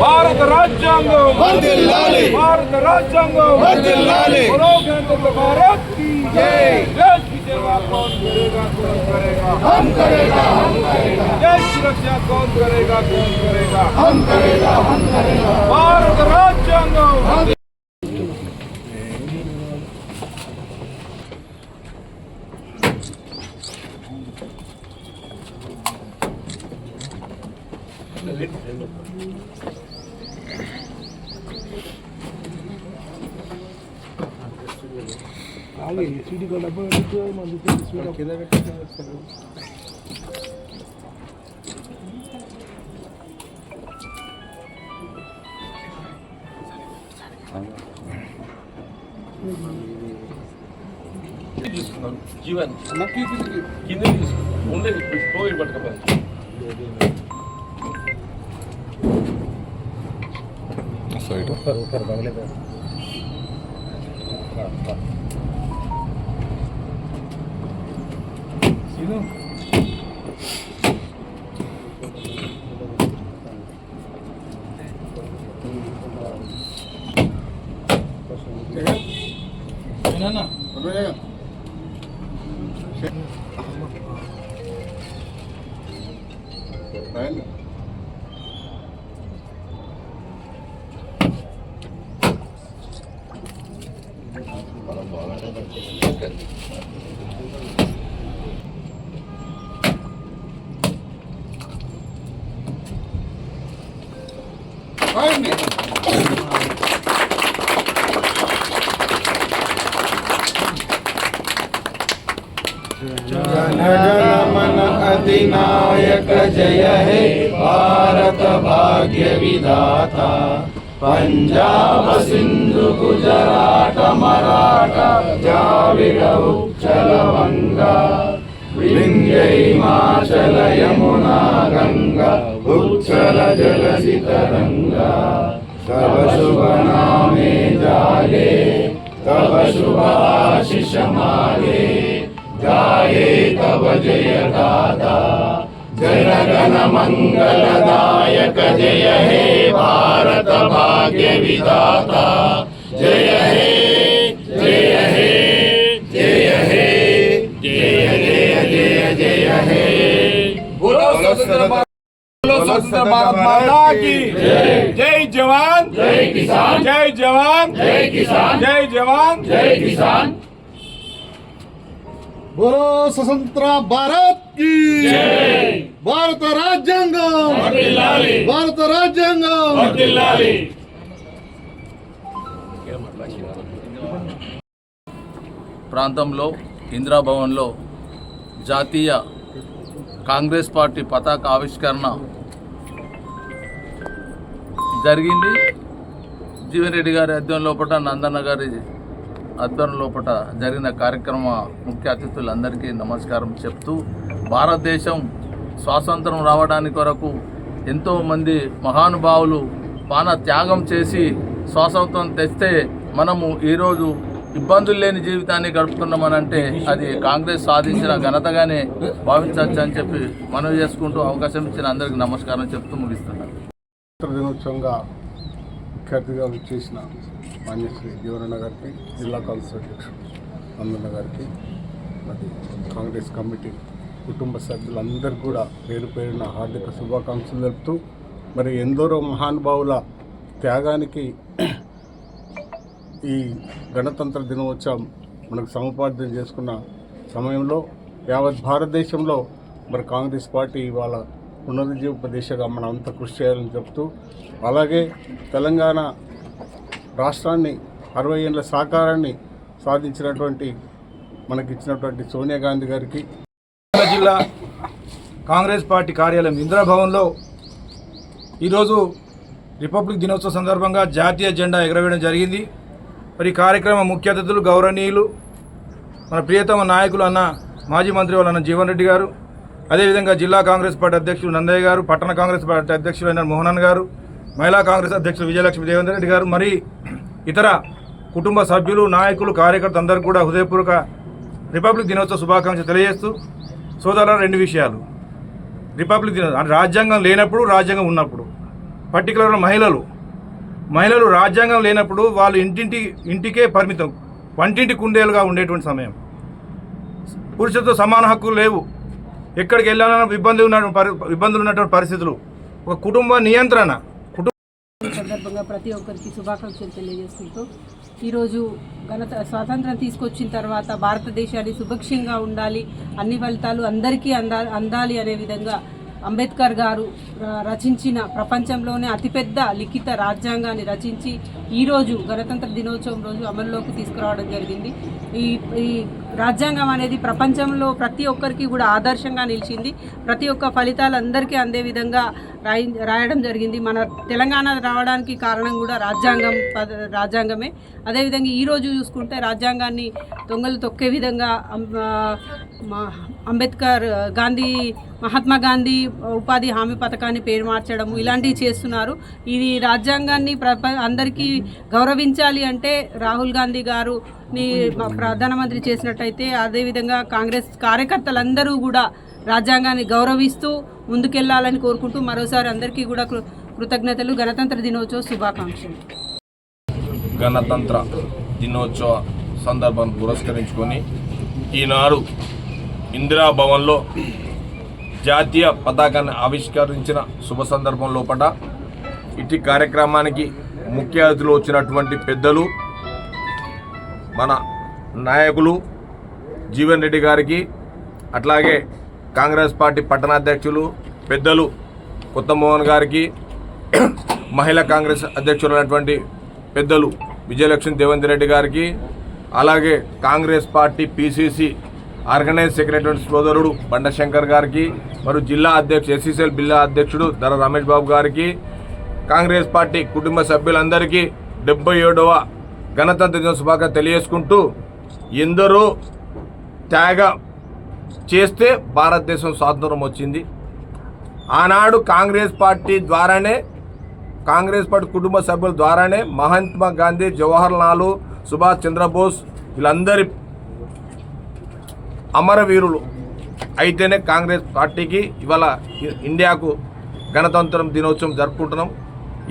భారత రాజ్యాంగం భారత రాజ్యాంగం भारत राष्ट्रांगम बोलो गणतंत्र भारत की जय। देश की सेवा कौन करेगा हम करेगा देश सुरक्षा कौन करेगा हम करेगा भारत राष्ट्रांगम आगे सीडी का डब्बा तो मंदिर के इसमें किधर बैठे हैं जीवन नक्की किन्ने ఉండే పోయి పట్టుకోవాలి సైడ్ ऊपर बगले पे सीनो ना जनगणमन अधिनायक जय हे भारत भाग्य विधाता पंजाब सिंधु गुजरात मराठा द्राविड उत्कल गंगा विंध्य हिमाचल यमुना गंगा उत्कल जलधि तरंगा तब शुभ नामे जागे तब शुभ आशीष मागे गाये तब जय गाथा जनगण मंगलदायक जय हे भारत भाग्य विधाता जय हे जय हे जय हे जय जय जय हे बोलो स्वतंत्र भारत माता की जय जवान जय किसान जय जवान जय किसान जय जवान जय किसान बोलो स्वतंत्र भारत की जय। भारत राజ్యాంగం భారత రాజ్యాంగం ప్రాంతంలో ఇందిరాభవన్లో జాతీయ కాంగ్రెస్ పార్టీ పతాక ఆవిష్కరణ జరిగింది. జీవన్ రెడ్డి గారి అధ్యయనం లోపల, నందన్న గారి అధ్యయనం లోపల జరిగిన కార్యక్రమ ముఖ్య అతిథులందరికీ నమస్కారం చెప్తూ, భారతదేశం స్వాతంత్రం రావడానికి కొరకు ఎంతోమంది మహానుభావులు ప్రాణ త్యాగం చేసి స్వాతంత్రం తెస్తే మనము ఈరోజు ఇబ్బందులు లేని జీవితాన్ని గడుపుతున్నామనంటే అది కాంగ్రెస్ సాధించిన ఘనతగానే భావించవచ్చు అని చెప్పి మనవి చేసుకుంటూ అవకాశం ఇచ్చిన అందరికీ నమస్కారం చెప్తూ ముగిస్తున్నాను. దినోత్సవంగా ముఖ్య అతిథిగా విచ్చేసిన మాన్యశ్రీ జీవనన్న గారికి, జిల్లా కాంగ్రెస్ అధ్యక్షుడు నందన్న గారికి, మరి కాంగ్రెస్ కమిటీ కుటుంబ సభ్యులందరికీ కూడా పేరు పేరున హార్దిక శుభాకాంక్షలు తెలుపుతూ, మరి ఎందరో మహానుభావుల త్యాగానికి ఈ గణతంత్ర దినోత్సవం మనకు సముపార్జన చేసుకున్న సమయంలో యావత్ భారతదేశంలో మరి కాంగ్రెస్ పార్టీ ఇవాళ పునరుజ్జీవోపదేశంగా మనం అంతా కృషి చేయాలని చెప్తూ, అలాగే తెలంగాణ రాష్ట్రాన్ని 60 ఏళ్ళ సహకారాన్ని సాధించినటువంటి మనకిచ్చినటువంటి సోనియా గాంధీ గారికి, జిల్లా కాంగ్రెస్ పార్టీ కార్యాలయం ఇందిరాభవన్లో ఈరోజు రిపబ్లిక్ దినోత్సవ సందర్భంగా జాతీయ జెండా ఎగరవేయడం జరిగింది. మరి కార్యక్రమ ముఖ్య అతిథులు గౌరవనీయులు మన ప్రియతమ నాయకులు అన్న మాజీ మంత్రి వాళ్ళన్న జీవన్ రెడ్డి గారు, అదేవిధంగా జిల్లా కాంగ్రెస్ పార్టీ అధ్యక్షులు నందయ్య గారు, పట్టణ కాంగ్రెస్ పార్టీ అధ్యక్షులైన మోహనన్ గారు, మహిళా కాంగ్రెస్ అధ్యక్షులు విజయలక్ష్మి దేవేందర్ రెడ్డి గారు, మరి ఇతర కుటుంబ సభ్యులు, నాయకులు, కార్యకర్తలు అందరికీ కూడా హృదయపూర్వక రిపబ్లిక్ దినోత్సవ శుభాకాంక్షలు తెలియజేస్తూ, సోదరుల 2 విషయాలు. రిపబ్లిక్ దినోత్సవం రాజ్యాంగం లేనప్పుడు, రాజ్యాంగం ఉన్నప్పుడు, పర్టికులర్గా మహిళలు రాజ్యాంగం లేనప్పుడు వాళ్ళు ఇంటికే పరిమితం, వంటింటి కుందేలుగా ఉండేటువంటి సమయం. పురుషులతో సమాన హక్కులు లేవు, ఎక్కడికి వెళ్ళాలన్నా ఇబ్బందులు ఉన్నటువంటి పరిస్థితులు, ఒక కుటుంబ నియంత్రణ సందర్భంగా ప్రతి ఒక్కరికి శుభాకాంక్షలు తెలియజేసుకుంటూ, ఈరోజు స్వాతంత్రం తీసుకొచ్చిన తర్వాత భారతదేశాన్ని సుభిక్షంగా ఉండాలి, అన్ని ఫలితాలు అందరికీ అందాలి అనే విధంగా అంబేద్కర్ గారు రచించిన ప్రపంచంలోనే అతిపెద్ద లిఖిత రాజ్యాంగాన్ని రచించి ఈరోజు గణతంత్ర దినోత్సవం రోజు అమల్లోకి తీసుకురావడం జరిగింది. ఈ రాజ్యాంగం అనేది ప్రపంచంలో ప్రతి ఒక్కరికి కూడా ఆదర్శంగా నిలిచింది. ప్రతి ఒక్క ఫలితాలు అందరికీ అందే విధంగా రాయడం జరిగింది. మన తెలంగాణ రావడానికి కారణం కూడా రాజ్యాంగమే. అదేవిధంగా ఈరోజు చూసుకుంటే రాజ్యాంగాన్ని దొంగలు తొక్కే విధంగా అంబేద్కర్ మహాత్మా గాంధీ ఉపాధి హామీ పథకాన్ని పేరు మార్చడము ఇలాంటివి చేస్తున్నారు. ఇది రాజ్యాంగాన్ని అందరికీ గౌరవించాలి అంటే రాహుల్ గాంధీ గారుని ప్రధానమంత్రి చేసినట్టయితే, అదేవిధంగా కాంగ్రెస్ కార్యకర్తలందరూ కూడా రాజ్యాంగాన్ని గౌరవిస్తూ ముందుకెళ్లాలని కోరుకుంటూ మరోసారి అందరికీ కూడా కృతజ్ఞతలు. గణతంత్ర దినోత్సవ శుభాకాంక్షలు. గణతంత్ర దినోత్సవ సందర్భాన్ని పురస్కరించుకొని ఈనాడు ఇందిరాభవన్లో జాతీయ పతాకాన్ని ఆవిష్కరించిన శుభ సందర్భం లోపల ఇటు కార్యక్రమానికి ముఖ్య అతిథులు వచ్చినటువంటి పెద్దలు, మన నాయకులు జీవన్ రెడ్డి గారికి, అట్లాగే కాంగ్రెస్ పార్టీ పట్టణాధ్యక్షులు పెద్దలు కొత్త మోహన్ గారికి, మహిళా కాంగ్రెస్ అధ్యక్షులైనటువంటి పెద్దలు విజయలక్ష్మి దేవేందర్ రెడ్డి గారికి, అలాగే Congress party PCC organise secretary సోదరుడు బండశంకర్ గారికి, మరియు జిల్లా అధ్యక్షుడు ఎస్సీసీఎల్ జిల్లా అధ్యక్షుడు ధర రమేష్ బాబు గారికి, కాంగ్రెస్ పార్టీ కుటుంబ సభ్యులందరికీ 77వ గణతంత్ర దినోత్సవ శుభాకాంక్షలు తెలియజేసుకుంటూ, ఎందరో త్యాగ చేస్తే భారతదేశం స్వాతంత్రం వచ్చింది. ఆనాడు కాంగ్రెస్ పార్టీ కుటుంబ సభ్యుల ద్వారానే మహాత్మా గాంధీ, జవహర్ లాల్, సుభాష్ చంద్రబోస్ వీళ్ళందరి అమరవీరులు అయితేనే కాంగ్రెస్ పార్టీకి ఇవాళ ఇండియాకు గణతంత్రం దినోత్సవం జరుపుకుంటున్నాం.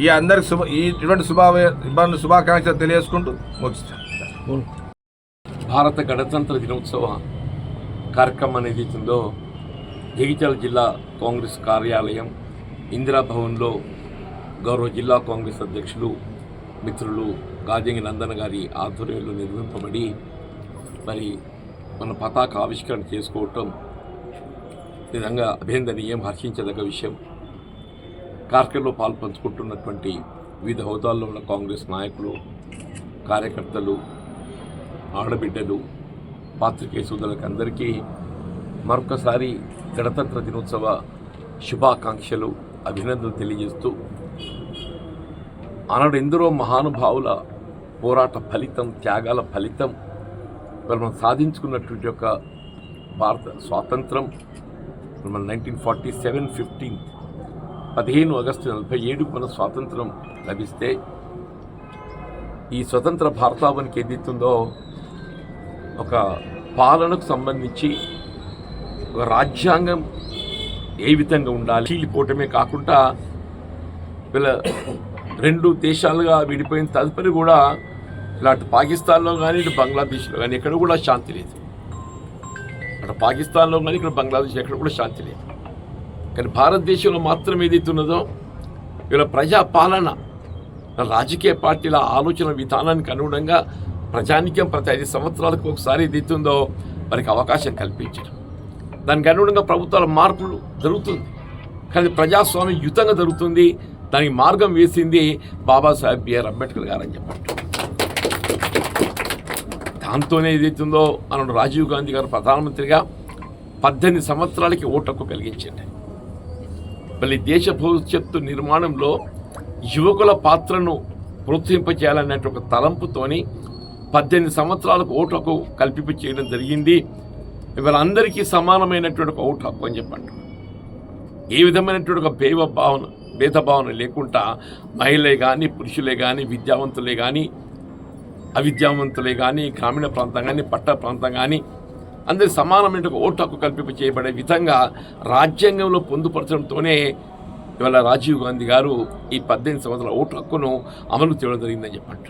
ఈ అందరికి ఇటువంటి శుభాకాంక్షలు తెలియజేసుకుంటూ ముగిస్తాం. భారత గణతంత్ర దినోత్సవ కార్యక్రమం అనేది ఉందో జగిత్యాల జిల్లా కాంగ్రెస్ కార్యాలయం ఇందిరాభవన్లో గౌరవ జిల్లా కాంగ్రెస్ అధ్యక్షులు మిత్రులు గాజంగి నందన గారి ఆధ్వర్యంలో నిర్వహింపబడి మరి మన పతాక ఆవిష్కరణ చేసుకోవటం నిజంగా అభినందనీయం, హర్షించదగ్గ విషయం. కార్యక్రమంలో పాల్పంచుకుంటున్నటువంటి వివిధ హోదాల్లో ఉన్న కాంగ్రెస్ నాయకులు, కార్యకర్తలు, ఆడబిడ్డలు, పాత్రికేయ సోదరులకు అందరికీ మరొకసారి గణతంత్ర దినోత్సవ శుభాకాంక్షలు, అభినందనలు తెలియజేస్తూ ఆనాడు ఎందరో మహానుభావుల పోరాట ఫలితం, త్యాగాల ఫలితం మనం సాధించుకున్నటువంటి యొక్క భారత స్వాతంత్రం మన 1947 15 ఆగస్టు 47 మన స్వాతంత్రం లభిస్తే ఈ స్వతంత్ర భారతావనికి ఏదైతుందో ఒక పాలనకు సంబంధించి ఒక రాజ్యాంగం ఏ విధంగా ఉండాలి, చీలిపోవటమే కాకుండా వీళ్ళ 2 దేశాలుగా విడిపోయిన తదుపరి కూడా ఇలాంటి పాకిస్తాన్లో కానీ ఇటు బంగ్లాదేశ్లో కానీ ఎక్కడ కూడా శాంతి లేదు. అటు పాకిస్తాన్లో కానీ ఇక్కడ బంగ్లాదేశ్ ఎక్కడ కూడా శాంతి లేదు. కానీ భారతదేశంలో మాత్రం ఏదైతే ఉన్నదో వీళ్ళ ప్రజాపాలన, రాజకీయ పార్టీల ఆలోచన విధానానికి అనుగుణంగా ప్రజానిక్యం ప్రతి 5 సంవత్సరాలకు ఒకసారి ఏదైతుందో వారికి అవకాశం కల్పించడం, దానికి అనుగుణంగా ప్రభుత్వాల మార్పులు జరుగుతుంది. కానీ ప్రజాస్వామ్య యుతంగా జరుగుతుంది. దానికి మార్గం వేసింది బాబాసాహెబ్ బిఆర్ అంబేద్కర్ గారు అని చెప్పండి. దాంతోనే ఏదైతుందో అన్నాడు రాజీవ్ గాంధీ గారు ప్రధానమంత్రిగా 18 సంవత్సరాలకి ఓటు హక్కు కలిగించండి. మళ్ళీ దేశ భవిష్యత్తు నిర్మాణంలో యువకుల పాత్రను ప్రోత్సహింపచేయాలనే ఒక తలంపుతోని 18 సంవత్సరాలకు ఓటు హక్కు కల్పింప చేయడం జరిగింది. ఇవాళ అందరికీ సమానమైనటువంటి ఒక ఓటు హక్కు అని చెప్పండి. ఏ విధమైనటువంటి ఒక భేదభావన లేకుండా మహిళలే కానీ, పురుషులే కానీ, విద్యావంతులే కానీ, అవిద్యావంతులే కానీ, గ్రామీణ ప్రాంతం కానీ, పట్టణ ప్రాంతం కానీ అందరి సమానమైన ఓటు హక్కు కల్పింప చేయబడే విధంగా రాజ్యాంగంలో పొందుపరచడంతోనే ఇవాళ రాజీవ్ గాంధీ గారు ఈ 18 సంవత్సరాల ఓటు హక్కును అమలు చేయడం జరిగిందని చెప్పండి.